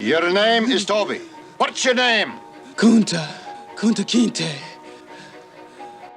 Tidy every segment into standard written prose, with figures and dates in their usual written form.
Your name is Toby. What's your name? Kunta Kinte.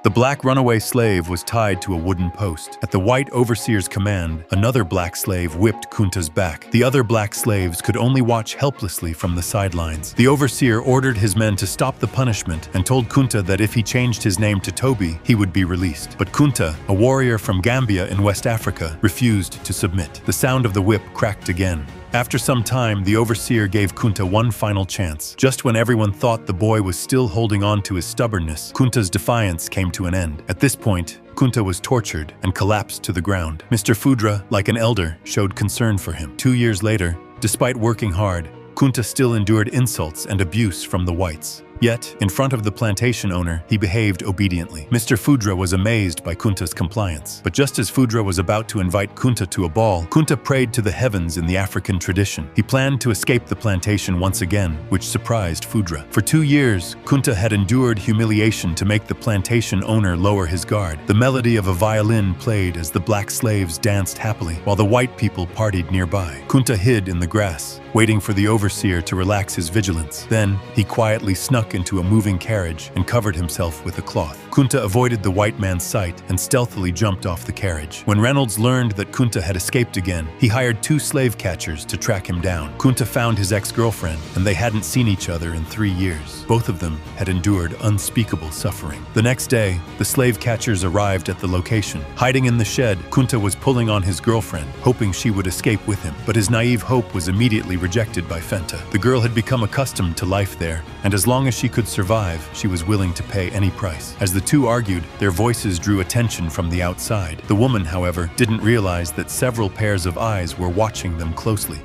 The black runaway slave was tied to a wooden post. At the white overseer's command, another black slave whipped Kunta's back. The other black slaves could only watch helplessly from the sidelines. The overseer ordered his men to stop the punishment and told Kunta that if he changed his name to Toby, he would be released. But Kunta, a warrior from Gambia in West Africa, refused to submit. The sound of the whip cracked again. After some time, the overseer gave Kunta one final chance. Just when everyone thought the boy was still holding on to his stubbornness, Kunta's defiance came to an end. At this point, Kunta was tortured and collapsed to the ground. Mr. Fudra, like an elder, showed concern for him. 2 years later, despite working hard, Kunta still endured insults and abuse from the whites. Yet, in front of the plantation owner, he behaved obediently. Mr. Fudra was amazed by Kunta's compliance. But just as Fudra was about to invite Kunta to a ball, Kunta prayed to the heavens in the African tradition. He planned to escape the plantation once again, which surprised Fudra. For 2 years, Kunta had endured humiliation to make the plantation owner lower his guard. The melody of a violin played as the black slaves danced happily, while the white people partied nearby. Kunta hid in the grass, waiting for the overseer to relax his vigilance. Then, he quietly snuck into a moving carriage and covered himself with a cloth. Kunta avoided the white man's sight and stealthily jumped off the carriage. When Reynolds learned that Kunta had escaped again, he hired 2 slave catchers to track him down. Kunta found his ex-girlfriend, and they hadn't seen each other in 3 years. Both of them had endured unspeakable suffering. The next day, the slave catchers arrived at the location. Hiding in the shed, Kunta was pulling on his girlfriend, hoping she would escape with him. But his naive hope was immediately rejected by Fenta. The girl had become accustomed to life there, and as long as she could survive, she was willing to pay any price. As the two argued, their voices drew attention from the outside. The woman, however, didn't realize that several pairs of eyes were watching them closely.